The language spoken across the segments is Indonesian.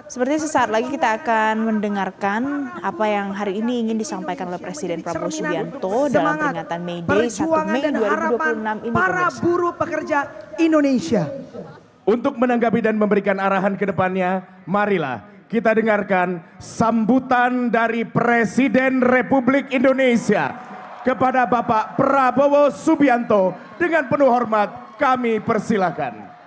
Seperti sesaat lagi kita akan mendengarkan apa yang hari ini ingin disampaikan oleh Presiden Prabowo Subianto dalam peringatan May Day 1 Mei 2026 ini, para pemirsa. buruh pekerja Indonesia. Untuk menanggapi dan memberikan arahan ke depannya, marilah kita dengarkan sambutan dari Presiden Republik Indonesia kepada Bapak Prabowo Subianto. Dengan penuh hormat kami persilakan.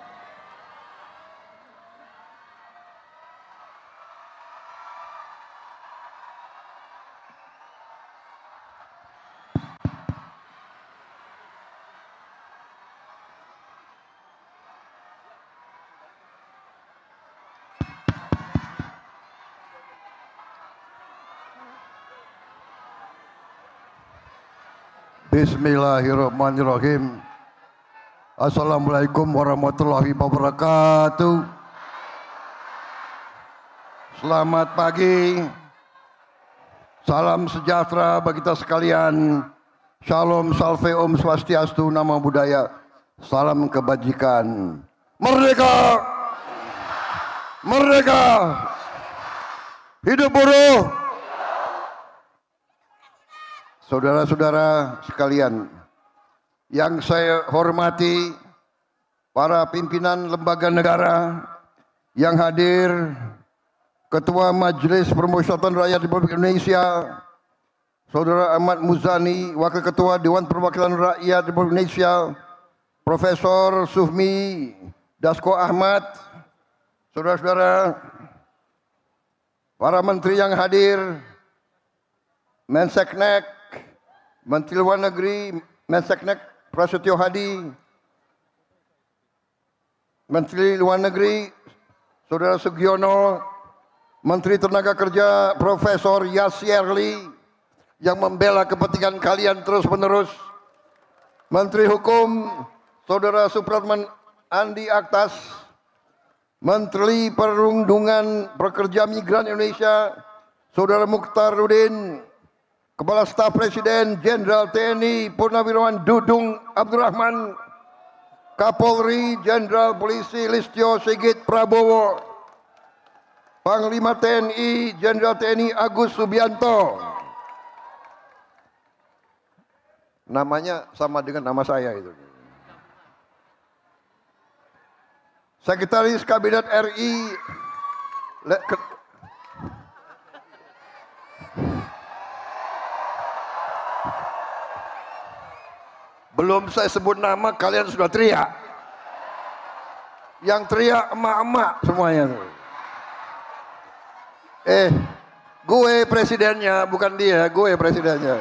Bismillahirrahmanirrahim. Assalamualaikum warahmatullahi wabarakatuh. Selamat pagi. Salam sejahtera bagi kita sekalian. Shalom, salve, om swastiastu, namo buddhaya. Salam kebajikan. Merdeka! Merdeka! Hidup buruh! Saudara-saudara sekalian, yang saya hormati, para pimpinan lembaga negara yang hadir, Ketua Majelis Permusyawaratan Rakyat Republik Indonesia, Saudara Ahmad Muzani, Wakil Ketua Dewan Perwakilan Rakyat Republik Indonesia, Profesor Sufmi Dasko Ahmad, saudara-saudara, para menteri yang hadir, Menseknek, Menteri Luar Negeri Menseknek Prasetyo Hadi, Menteri Luar Negeri Saudara Sugiono, Menteri Tenaga Kerja Profesor Yasierli yang membela kepentingan kalian terus-menerus, Menteri Hukum Saudara Supratman Andi Aktas, Menteri Perlindungan Pekerja Migran Indonesia Saudara Mukhtar Rudin, Kepala Staf Presiden Jenderal TNI Purnawirawan Dudung Abdurrahman, Kapolri Jenderal Polisi Listio Sigit Prabowo, Panglima TNI Jenderal TNI Agus Subianto. Namanya sama dengan nama saya itu. Sekretaris Kabinet RI belum saya sebut nama, kalian sudah teriak. Yang teriak emak-emak semuanya. Gue presidennya, bukan dia, gue presidennya.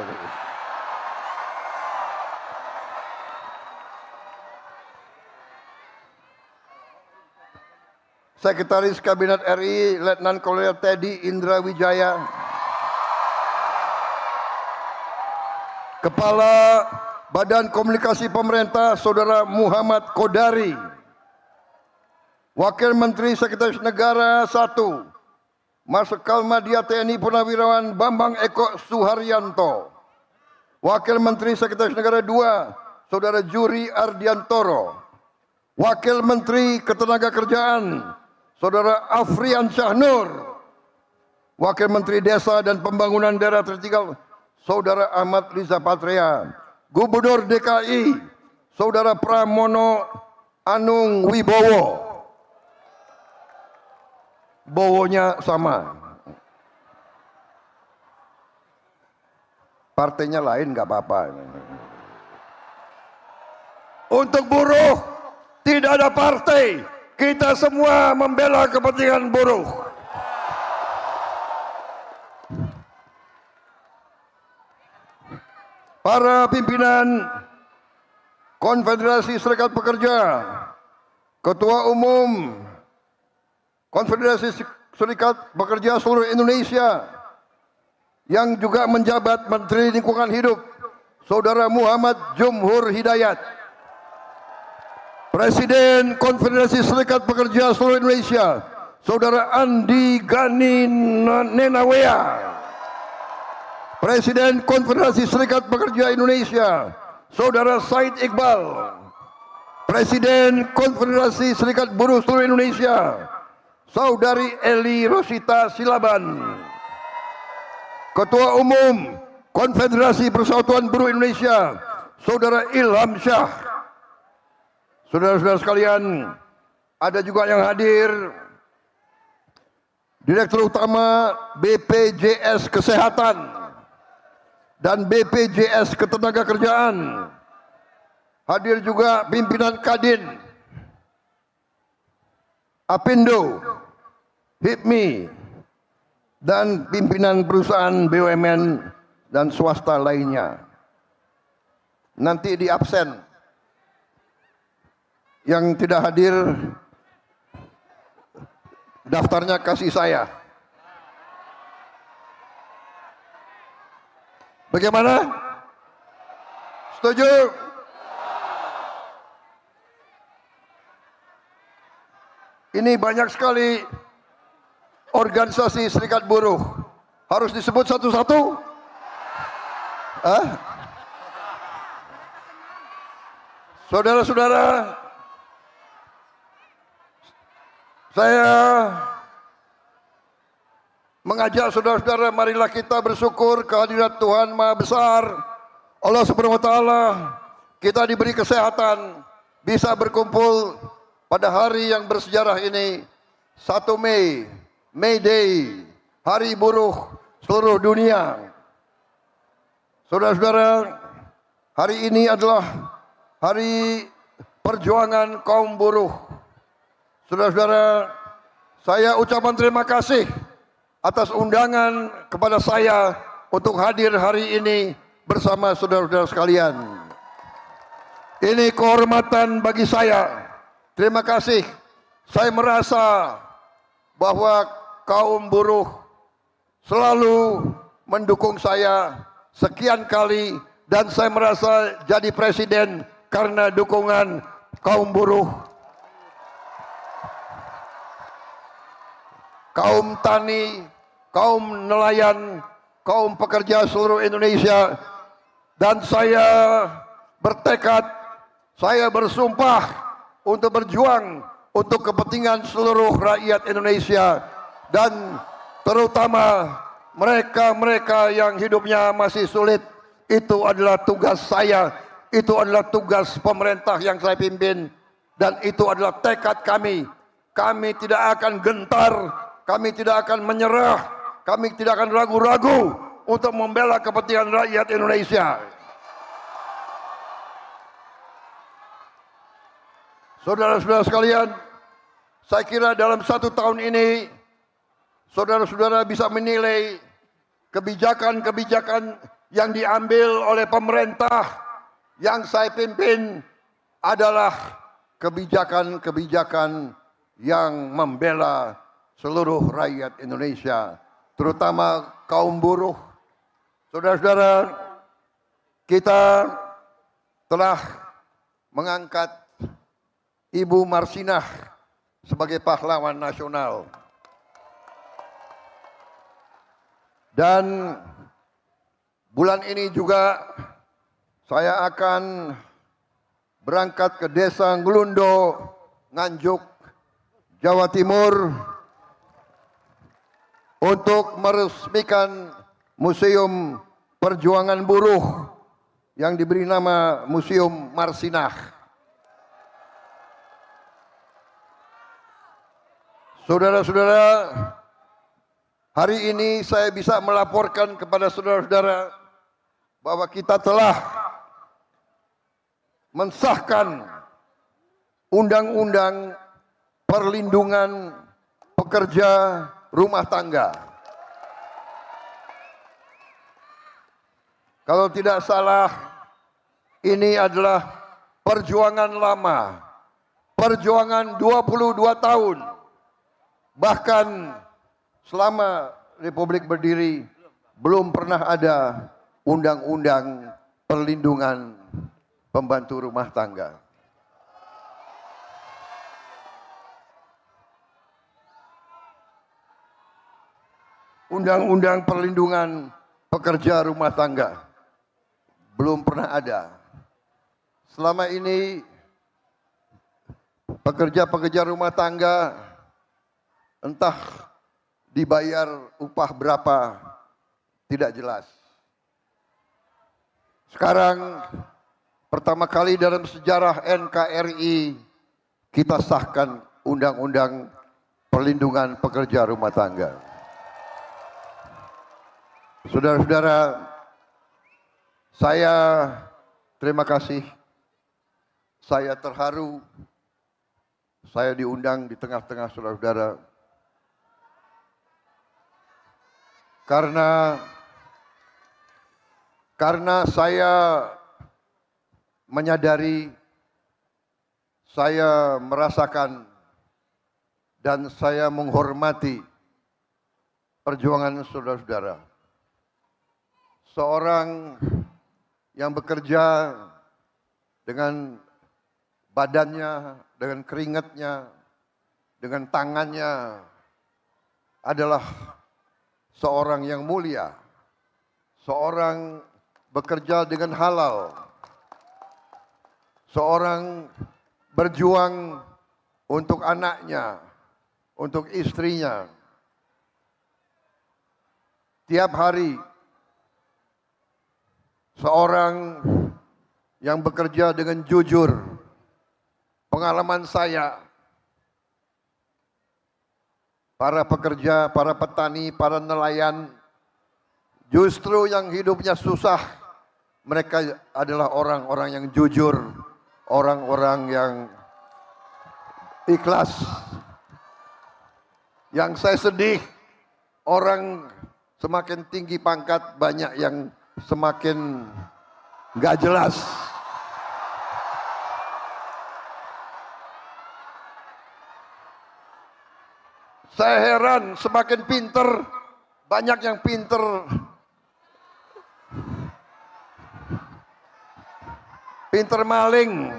Sekretaris Kabinet RI Letnan Kolonel Teddy Indra Wijaya, Kepala Badan Komunikasi Pemerintah Saudara Muhammad Kodari, Wakil Menteri Sekretaris Negara 1 Marsikal Madya TNI Purnawirawan Bambang Eko Suharyanto, Wakil Menteri Sekretaris Negara 2 Saudara Juri Ardiantoro, Wakil Menteri Ketenagakerjaan Saudara Afrian Syahnur, Wakil Menteri Desa dan Pembangunan Daerah Tertinggal Saudara Ahmad Riza Patria, Gubernur DKI Saudara Pramono Anung Wibowo. Bowonya sama. Partainya lain nggak apa-apa. Untuk buruh tidak ada partai. Kita semua membela kepentingan buruh. Para pimpinan Konfederasi Serikat Pekerja, Ketua Umum Konfederasi Serikat Pekerja seluruh Indonesia yang juga menjabat Menteri Lingkungan Hidup, Saudara Muhammad Jumhur Hidayat, Presiden Konfederasi Serikat Pekerja seluruh Indonesia, Saudara Andi Gani Nenawea, Presiden Konfederasi Serikat Pekerja Indonesia, Saudara Said Iqbal, Presiden Konfederasi Serikat Buruh seluruh Indonesia, Saudari Eli Rosita Silaban, Ketua Umum Konfederasi Persatuan Buruh Indonesia, Saudara Ilham Syah. Saudara-saudara sekalian, ada juga yang hadir Direktur Utama BPJS Kesehatan dan BPJS Ketenagakerjaan. Hadir juga pimpinan Kadin, Apindo, HIPMI, dan pimpinan perusahaan BUMN dan swasta lainnya. Nanti di absen. Yang tidak hadir, daftarnya kasih saya. Bagaimana? Setuju? Ini banyak sekali organisasi serikat buruh. Harus disebut satu-satu? Saudara-saudara, saya mengajak saudara-saudara, marilah kita bersyukur kehadirat Tuhan Maha Besar, Allah Subhanahu wa taala. Kita diberi kesehatan, bisa berkumpul pada hari yang bersejarah ini, 1 Mei, May Day, Hari Buruh seluruh dunia. Saudara-saudara, hari ini adalah hari perjuangan kaum buruh. Saudara-saudara, saya ucapan terima kasih atas undangan kepada saya untuk hadir hari ini bersama saudara-saudara sekalian. Ini kehormatan bagi saya. Terima kasih. Saya merasa bahwa kaum buruh selalu mendukung saya sekian kali, dan saya merasa jadi presiden karena dukungan kaum buruh. Kaum tani, kaum nelayan, kaum pekerja seluruh Indonesia, dan saya bertekad, saya bersumpah untuk berjuang untuk kepentingan seluruh rakyat Indonesia, dan terutama mereka-mereka yang hidupnya masih sulit. Itu adalah tugas saya, itu adalah tugas pemerintah yang saya pimpin, dan itu adalah tekad kami. Kami tidak akan gentar, kami tidak akan menyerah, kami tidak akan ragu-ragu untuk membela kepentingan rakyat Indonesia. Saudara-saudara sekalian, saya kira dalam 1 tahun ini, saudara-saudara bisa menilai kebijakan-kebijakan yang diambil oleh pemerintah yang saya pimpin adalah kebijakan-kebijakan yang membela seluruh rakyat Indonesia, terutama kaum buruh. Saudara-saudara, kita telah mengangkat Ibu Marsinah sebagai pahlawan nasional. Dan bulan ini juga saya akan berangkat ke Desa Nglundo, Nganjuk, Jawa Timur, untuk meresmikan Museum Perjuangan Buruh yang diberi nama Museum Marsinah. Saudara-saudara, hari ini saya bisa melaporkan kepada saudara-saudara bahwa kita telah mensahkan Undang-Undang Perlindungan Pekerja Rumah Tangga. Kalau tidak salah, ini adalah perjuangan lama, perjuangan 22 tahun. Bahkan selama Republik berdiri, belum pernah ada undang-undang perlindungan pembantu rumah tangga. Undang-undang perlindungan pekerja rumah tangga belum pernah ada. Selama ini pekerja-pekerja rumah tangga entah dibayar upah berapa, tidak jelas. Sekarang pertama kali dalam sejarah NKRI kita sahkan Undang-Undang Perlindungan Pekerja Rumah Tangga. Saudara-saudara, saya terima kasih. Saya terharu. Saya diundang di tengah-tengah saudara-saudara. Karena saya menyadari, saya merasakan, dan saya menghormati perjuangan saudara-saudara. Seorang yang bekerja dengan badannya, dengan keringatnya, dengan tangannya adalah seorang yang mulia. Seorang bekerja dengan halal. Seorang berjuang untuk anaknya, untuk istrinya. Tiap hari seorang yang bekerja dengan jujur. Pengalaman saya, para pekerja, para petani, para nelayan, justru yang hidupnya susah, mereka adalah orang-orang yang jujur, orang-orang yang ikhlas. Yang saya sedih, orang semakin tinggi pangkat, banyak yang semakin nggak jelas. Saya heran, semakin pinter, banyak yang pinter. Pinter maling.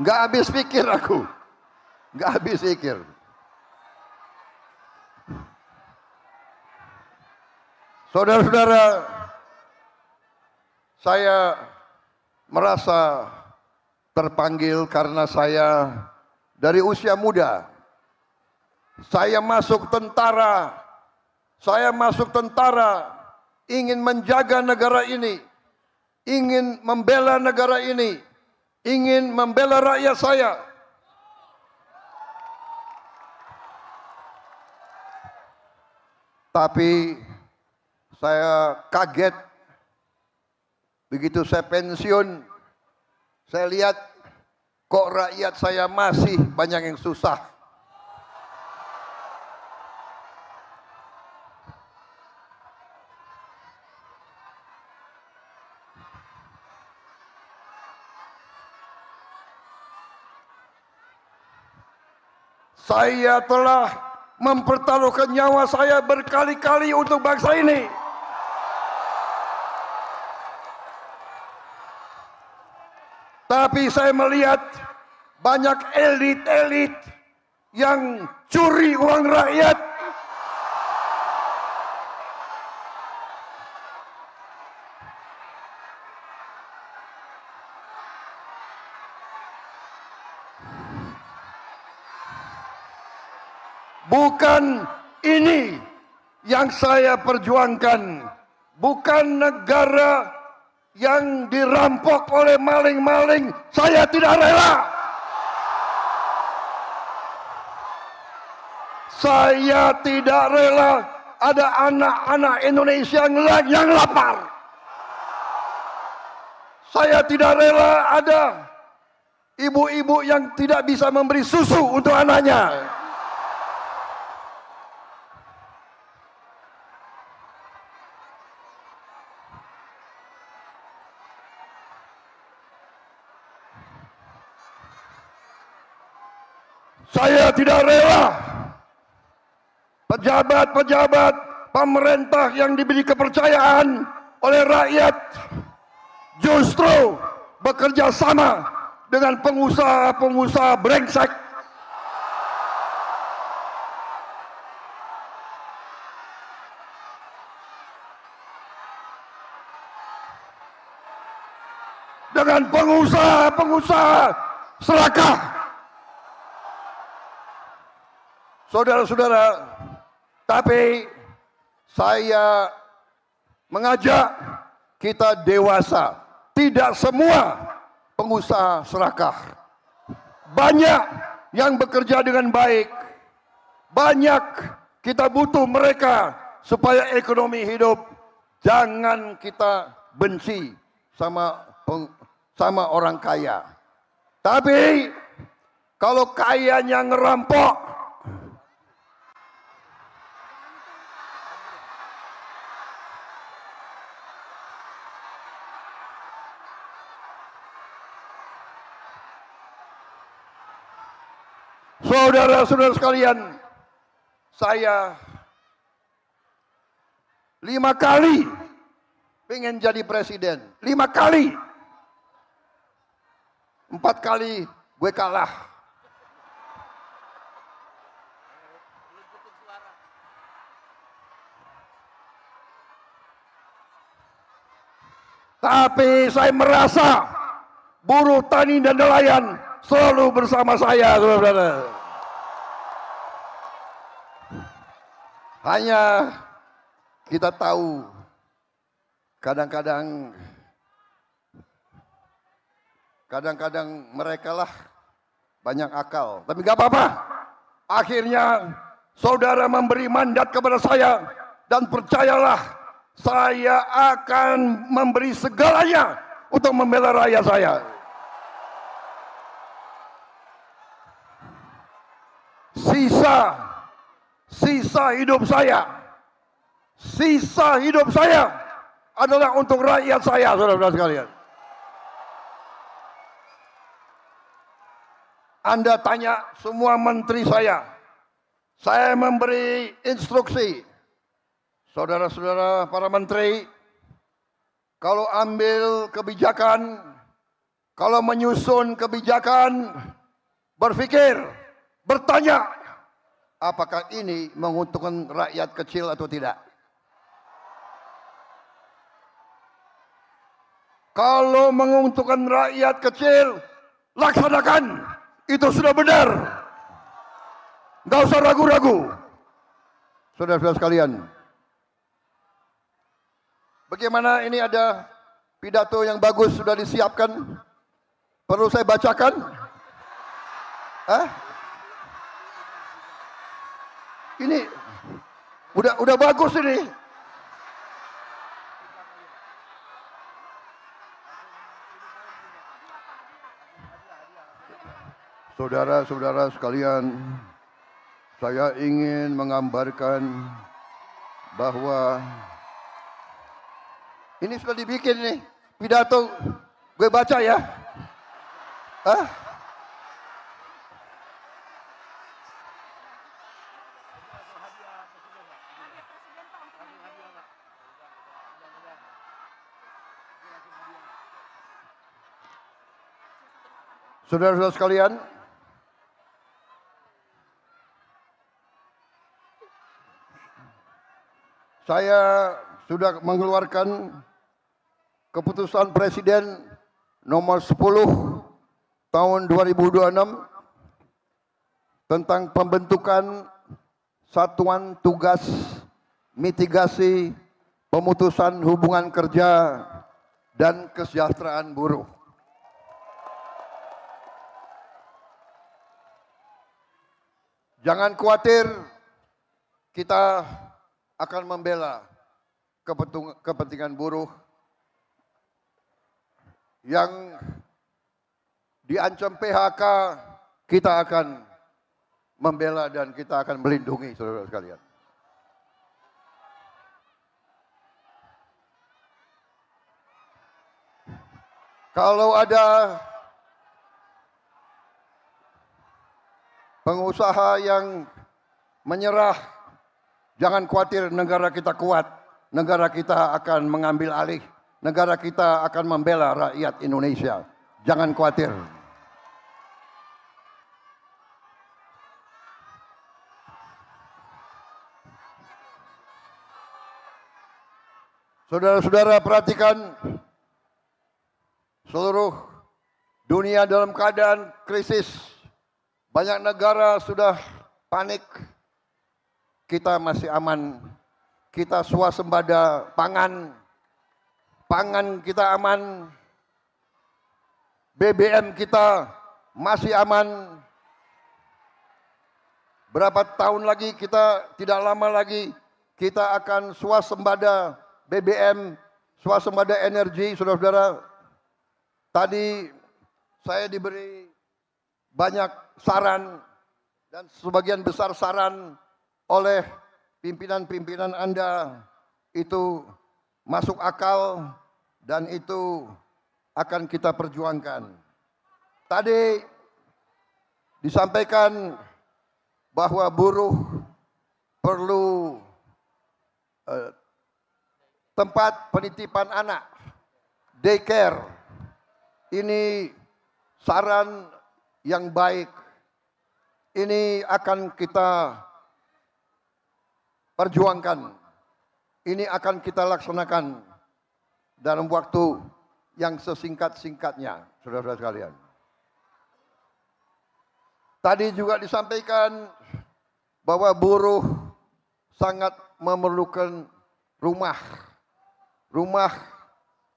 Nggak habis pikir aku. Nggak habis pikir. Saudara-saudara, saya merasa terpanggil karena saya dari usia muda. Saya masuk tentara. Saya masuk tentara ingin menjaga negara ini. Ingin membela negara ini. Ingin membela rakyat saya. Tapi saya kaget begitu saya pensiun, saya lihat kok rakyat saya masih banyak yang susah. Saya telah mempertaruhkan nyawa saya berkali-kali untuk bangsa ini. Tapi saya melihat banyak elit-elit yang curi uang rakyat. Bukan ini yang saya perjuangkan. Bukan negara yang dirampok oleh maling-maling, saya tidak rela. Saya tidak rela ada anak-anak Indonesia yang lapar. Saya tidak rela ada ibu-ibu yang tidak bisa memberi susu untuk anaknya. Saya tidak rela pejabat-pejabat pemerintah yang diberi kepercayaan oleh rakyat justru bekerja sama dengan pengusaha-pengusaha brengsek. Dengan pengusaha-pengusaha serakah. Saudara-saudara, tapi saya mengajak kita dewasa. Tidak semua pengusaha serakah. Banyak yang bekerja dengan baik. Banyak kita butuh mereka supaya ekonomi hidup. Jangan kita benci sama orang kaya. Tapi kalau kayanya ngerampok, saudara-saudara sekalian, saya 5 kali pengen jadi presiden. 5 kali. 4 kali gue kalah. Tapi saya merasa buruh tani dan nelayan selalu bersama saya, saudara-saudara. Hanya kita tahu kadang-kadang mereka lah banyak akal. Tapi gak apa-apa. Akhirnya saudara memberi mandat kepada saya. Dan percayalah, saya akan memberi segalanya untuk membela rakyat saya. Sisa hidup saya adalah untuk rakyat saya, saudara-saudara sekalian. Anda tanya semua menteri saya memberi instruksi. Saudara-saudara para menteri, kalau ambil kebijakan, kalau menyusun kebijakan, berpikir, bertanya, apakah ini menguntungkan rakyat kecil atau tidak? Kalau menguntungkan rakyat kecil, laksanakan. Itu sudah benar. Nggak usah ragu-ragu. Saudara-saudara sekalian, bagaimana ini ada pidato yang bagus sudah disiapkan? Perlu saya bacakan? Ini udah bagus ini. Saudara-saudara sekalian, saya ingin menggambarkan bahwa ini sudah dibikin nih pidato, gue baca ya. Saudara-saudara sekalian, saya sudah mengeluarkan keputusan Presiden nomor 10 tahun 2026 tentang pembentukan Satuan Tugas Mitigasi Pemutusan Hubungan Kerja dan Kesejahteraan Buruh. Jangan khawatir, kita akan membela kepentingan buruh yang diancam PHK. Kita akan membela dan kita akan melindungi, saudara sekalian. Kalau ada pengusaha yang menyerah, jangan khawatir, negara kita kuat. Negara kita akan mengambil alih. Negara kita akan membela rakyat Indonesia. Jangan khawatir. Saudara-saudara perhatikan, seluruh Dunia dalam keadaan krisis. Banyak negara sudah panik. Kita masih aman. Kita swasembada pangan. Pangan kita aman. BBM kita masih aman. Berapa tahun lagi tidak lama lagi kita akan swasembada BBM, swasembada energi, saudara-saudara. Tadi saya diberi banyak saran dan sebagian besar saran oleh pimpinan-pimpinan Anda itu masuk akal dan itu akan kita perjuangkan. Tadi disampaikan bahwa buruh perlu tempat penitipan anak, daycare. Ini saran yang baik. Ini akan kita perjuangkan. Ini akan kita laksanakan dalam waktu yang sesingkat-singkatnya, saudara-saudara sekalian. Tadi juga disampaikan bahwa buruh sangat memerlukan rumah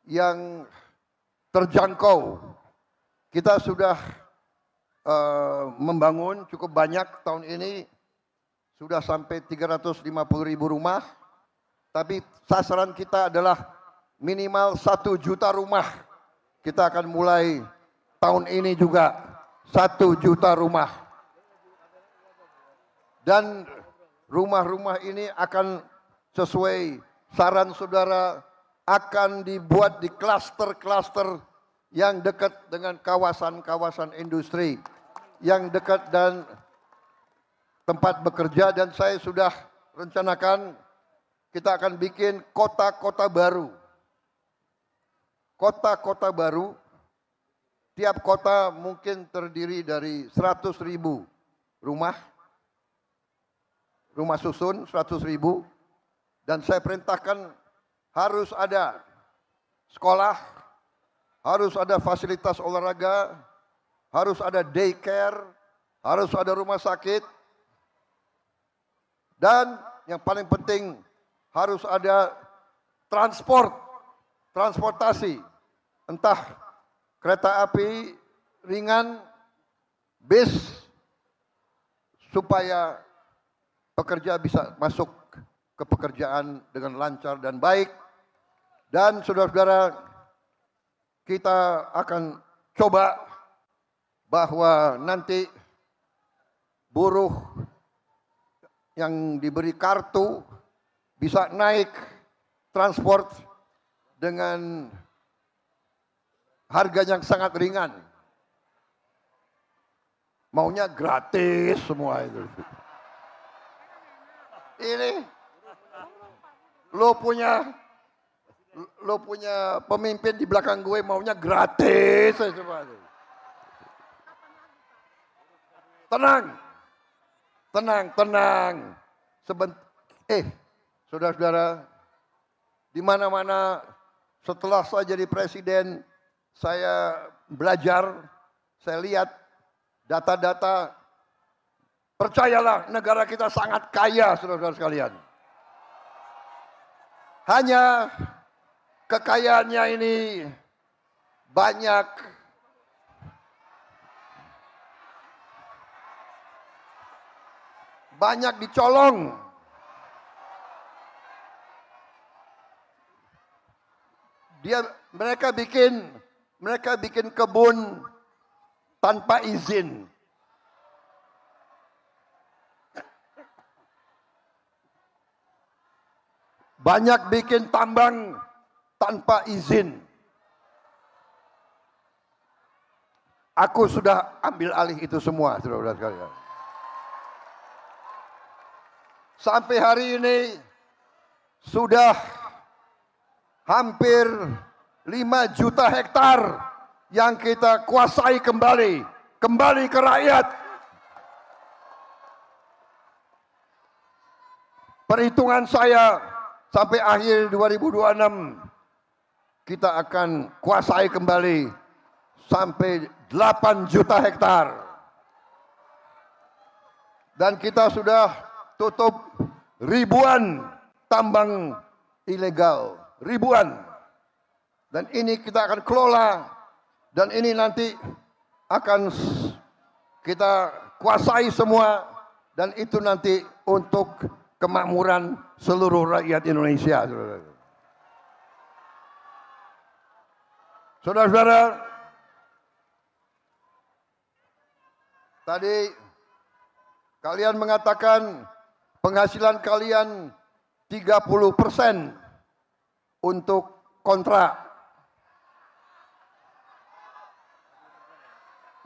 yang terjangkau. Kita sudah membangun cukup banyak tahun ini, sudah sampai 350.000 rumah, tapi sasaran kita adalah minimal 1 juta rumah. Kita akan mulai tahun ini juga 1 juta rumah. Dan rumah-rumah ini akan sesuai saran saudara, akan dibuat di klaster-klaster yang dekat dengan kawasan-kawasan industri, yang dekat dan tempat bekerja. Dan saya sudah rencanakan kita akan bikin kota-kota baru. Kota-kota baru, tiap kota mungkin terdiri dari 100.000 rumah susun 100.000, dan saya perintahkan harus ada sekolah, harus ada fasilitas olahraga, harus ada daycare, harus ada rumah sakit, dan yang paling penting harus ada transportasi, entah kereta api ringan, bis, supaya pekerja bisa masuk ke pekerjaan dengan lancar dan baik. Dan saudara-saudara, kita akan coba bahwa nanti buruh yang diberi kartu bisa naik transport dengan harga yang sangat ringan. Maunya gratis semua itu. Ini lo punya pemimpin di belakang gue maunya gratis semua. Tenang. Saudara-saudara, di mana-mana setelah saya jadi presiden, saya belajar, saya lihat data-data. Percayalah, negara kita sangat kaya, saudara-saudara sekalian. Hanya kekayaannya ini banyak dicolong. Mereka bikin kebun tanpa izin. Banyak bikin tambang tanpa izin. Aku sudah ambil alih itu semua, saudara-saudara sekalian. Sampai hari ini sudah hampir 5 juta hektar yang kita kuasai kembali ke rakyat. Perhitungan saya sampai akhir 2026 kita akan kuasai kembali sampai 8 juta hektar. Dan kita sudah tutup ribuan tambang ilegal, ribuan. Dan ini kita akan kelola, dan ini nanti akan kita kuasai semua, dan itu nanti untuk kemakmuran seluruh rakyat Indonesia. Saudara-saudara, tadi kalian mengatakan penghasilan kalian 30% untuk kontrak.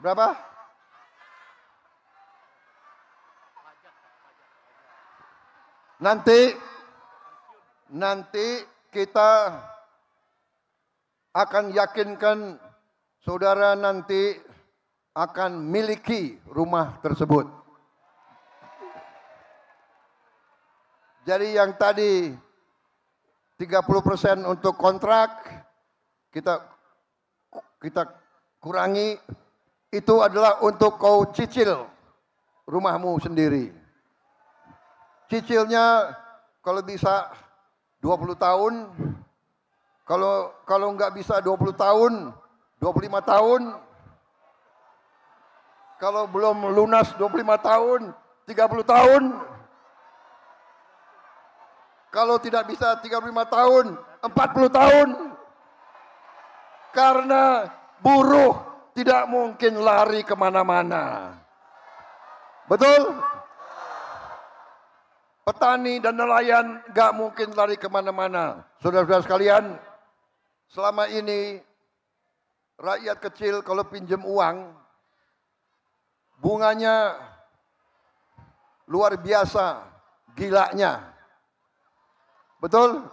Berapa? Nanti kita akan yakinkan saudara nanti akan miliki rumah tersebut. Jadi yang tadi 30% untuk kontrak kita kurangi, itu adalah untuk kau cicil rumahmu sendiri. Cicilnya kalau bisa 20 tahun, kalau nggak bisa 20 tahun, 25 tahun, kalau belum lunas 25 tahun, 30 tahun, kalau tidak bisa 35 tahun, 40 tahun, karena buruh tidak mungkin lari kemana-mana. Betul? Petani dan nelayan gak mungkin lari kemana-mana. Saudara-saudara sekalian, selama ini rakyat kecil kalau pinjam uang, bunganya luar biasa, gilanya. Betul?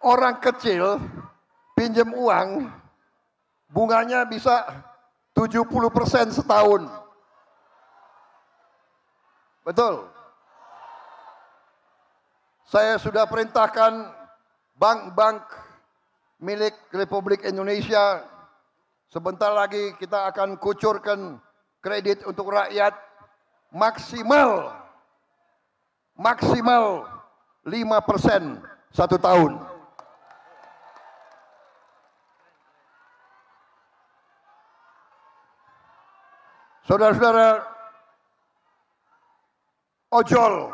Orang kecil pinjam uang, bunganya bisa 70% setahun. Betul? Saya sudah perintahkan bank-bank milik Republik Indonesia, sebentar lagi kita akan kucurkan kredit untuk rakyat maksimal 5% satu tahun. Saudara-saudara, ojol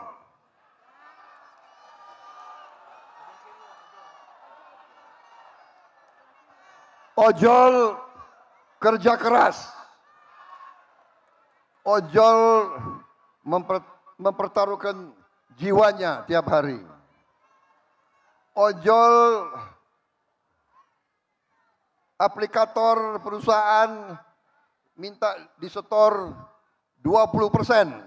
kerja keras, ojol mempertaruhkan jiwanya tiap hari, ojol aplikator perusahaan minta disetor 20%.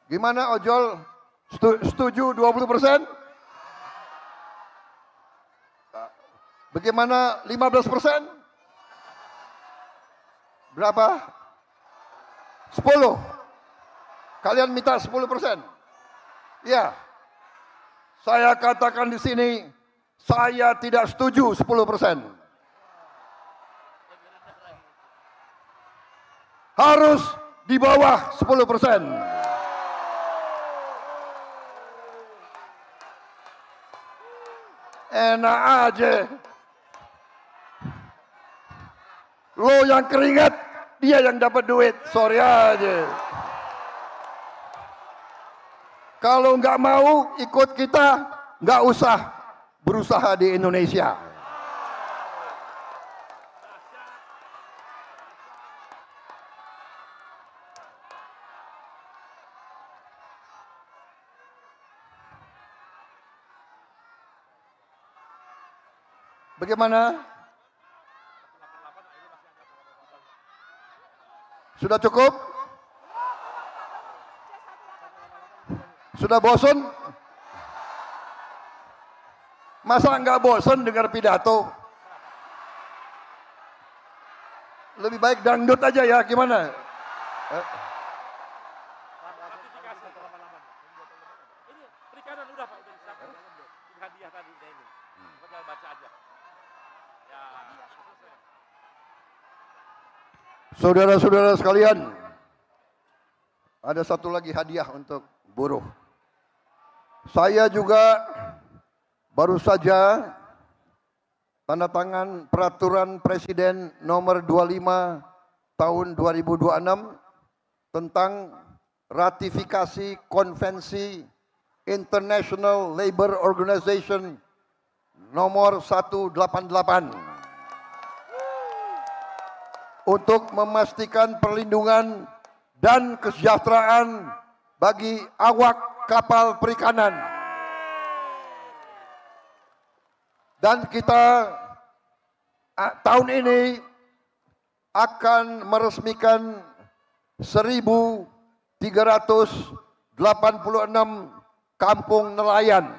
Gimana ojol? Setuju 20%? Bagaimana 15%? Berapa? 10. Kalian minta 10%? Ya. Saya katakan di sini, saya tidak setuju 10%. Harus di bawah 10%. Enak aja. Lo yang keringat, dia yang dapat duit. Sorry aja. Kalau nggak mau ikut kita, nggak usah berusaha di Indonesia. Bagaimana? Sudah cukup? Sudah bosan? Masa nggak bosan dengar pidato? Lebih baik dangdut aja ya, gimana? Saudara-saudara sekalian, ada satu lagi hadiah untuk buruh. Saya juga baru saja tanda tangan peraturan Presiden nomor 25 tahun 2026 tentang ratifikasi konvensi International Labour Organization nomor 188 untuk memastikan perlindungan dan kesejahteraan bagi awak kapal perikanan. Dan kita tahun ini akan meresmikan 1.386 kampung nelayan.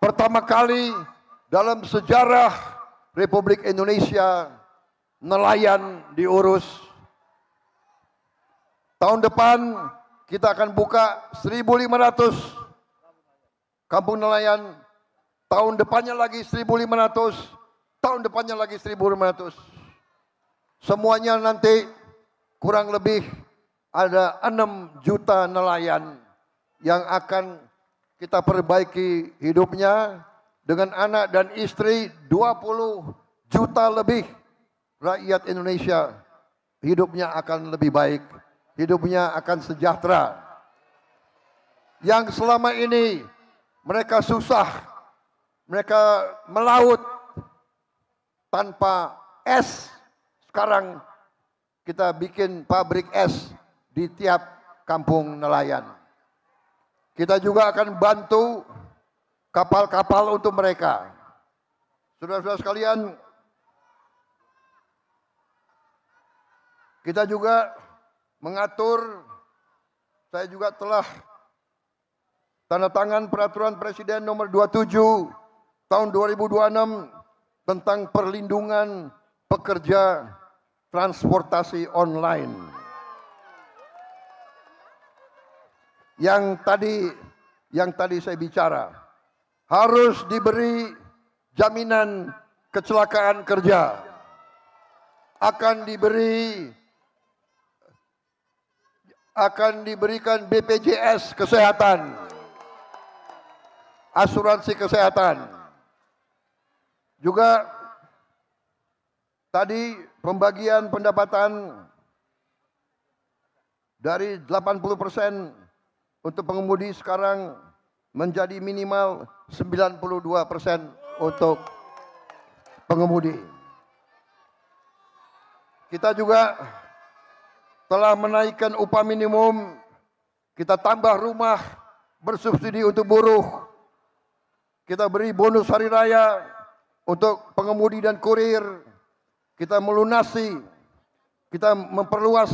Pertama kali dalam sejarah Republik Indonesia nelayan diurus. Tahun depan kita akan buka 1.500 kampung nelayan. Tahun depannya lagi 1.500. Tahun depannya lagi 1.500. Semuanya nanti kurang lebih ada 6 juta nelayan yang akan kita perbaiki hidupnya. Dengan anak dan istri 20 juta lebih rakyat Indonesia hidupnya akan lebih baik, hidupnya akan sejahtera. Yang selama ini mereka susah, mereka melaut tanpa es, sekarang kita bikin pabrik es di tiap kampung nelayan. Kita juga akan bantu kapal-kapal untuk mereka. Saudara-saudara sekalian, kita juga mengatur, saya juga telah tanda tangan peraturan Presiden nomor 27 tahun 2026 tentang perlindungan pekerja transportasi online. Yang tadi saya bicara, harus diberi jaminan kecelakaan kerja, akan diberikan BPJS kesehatan, asuransi kesehatan. Juga tadi pembagian pendapatan dari 80% untuk pengemudi sekarang menjadi minimal 92% untuk pengemudi. Kita juga telah menaikkan upah minimum, kita tambah rumah bersubsidi untuk buruh, kita beri bonus hari raya untuk pengemudi dan kurir, kita melunasi, kita memperluas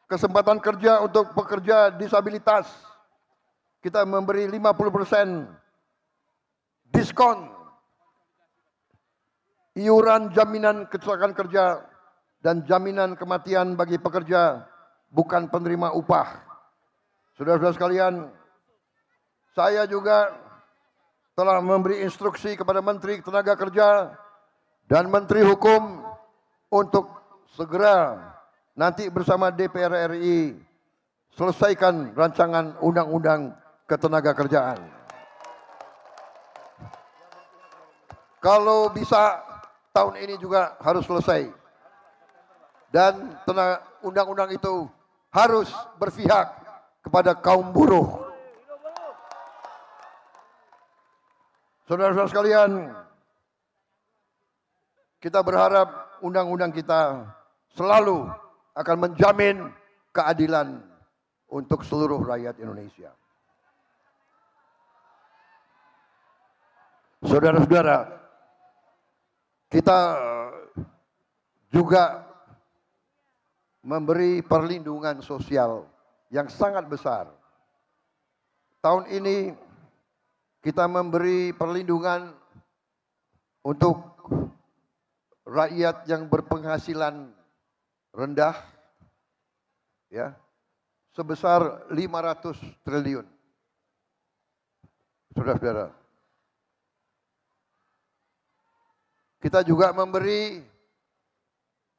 kesempatan kerja untuk pekerja disabilitas. Kita memberi 50% diskon iuran jaminan kecelakaan kerja dan jaminan kematian bagi pekerja bukan penerima upah. Saudara-saudara sekalian, saya juga telah memberi instruksi kepada Menteri Tenaga Kerja dan Menteri Hukum untuk segera nanti bersama DPR RI selesaikan rancangan undang-undang ketenagakerjaan. Kalau bisa tahun ini juga harus selesai. Dan undang-undang itu harus berpihak kepada kaum buruh. Saudara-saudara sekalian, kita berharap undang-undang kita selalu akan menjamin keadilan untuk seluruh rakyat Indonesia. Saudara-saudara, kita juga memberi perlindungan sosial yang sangat besar. Tahun ini kita memberi perlindungan untuk rakyat yang berpenghasilan rendah, ya, sebesar 500 triliun. saudara-saudara. Kita juga memberi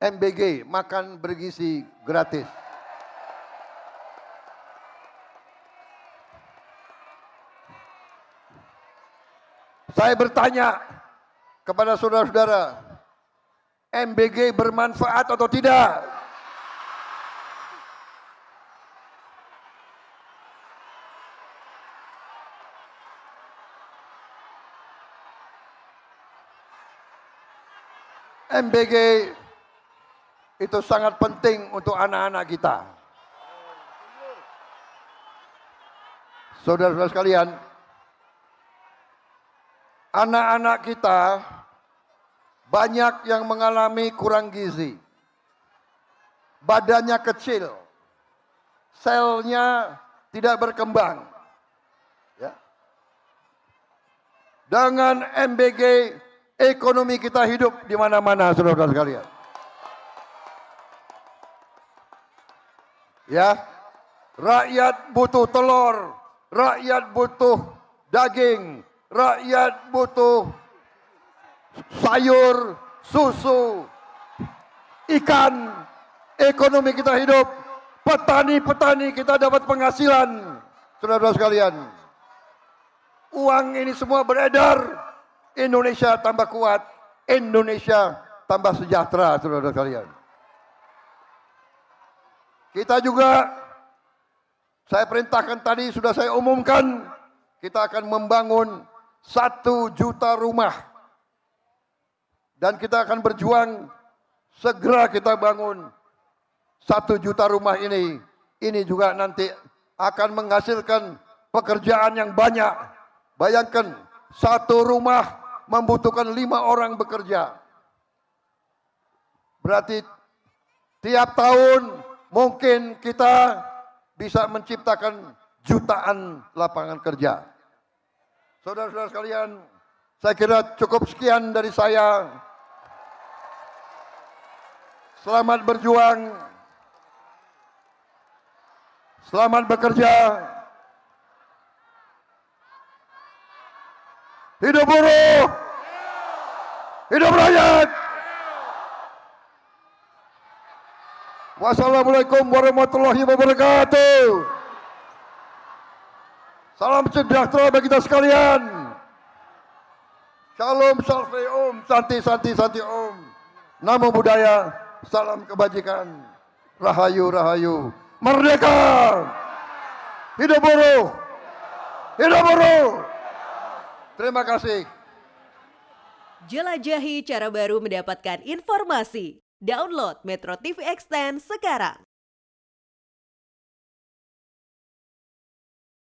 MBG, makan bergizi gratis. Saya bertanya kepada saudara-saudara, MBG bermanfaat atau tidak? MBG itu sangat penting untuk anak-anak kita. Saudara-saudara sekalian, anak-anak kita banyak yang mengalami kurang gizi. Badannya kecil, selnya tidak berkembang. Ya. Dengan MBG, ekonomi kita hidup di mana-mana, saudara-saudara sekalian. Ya, rakyat butuh telur, rakyat butuh daging, rakyat butuh sayur, susu, ikan, ekonomi kita hidup, petani-petani kita dapat penghasilan, saudara-saudara sekalian. Uang ini semua beredar, Indonesia tambah kuat, Indonesia tambah sejahtera, saudara-saudara sekalian. Kita juga, saya perintahkan tadi, sudah saya umumkan, kita akan membangun 1 juta rumah. Dan kita akan berjuang, segera kita bangun 1 juta rumah ini. Ini juga nanti akan menghasilkan pekerjaan yang banyak. Bayangkan, 1 rumah membutuhkan 5 orang bekerja. Berarti tiap tahun mungkin kita bisa menciptakan jutaan lapangan kerja. Saudara-saudara sekalian, saya kira cukup sekian dari saya. Selamat berjuang. Selamat bekerja. Hidup buruh. Hidup rakyat. Wassalamualaikum warahmatullahi wabarakatuh. Salam sejahtera bagi kita sekalian. Shalom, salve om, santi, santi, santi om. Namo Buddhaya, salam kebajikan. Rahayu, rahayu. Merdeka. Hidup buruh. Hidup buruh. Terima kasih. Jelajahi cara baru mendapatkan informasi. Download Metro TV Extend sekarang.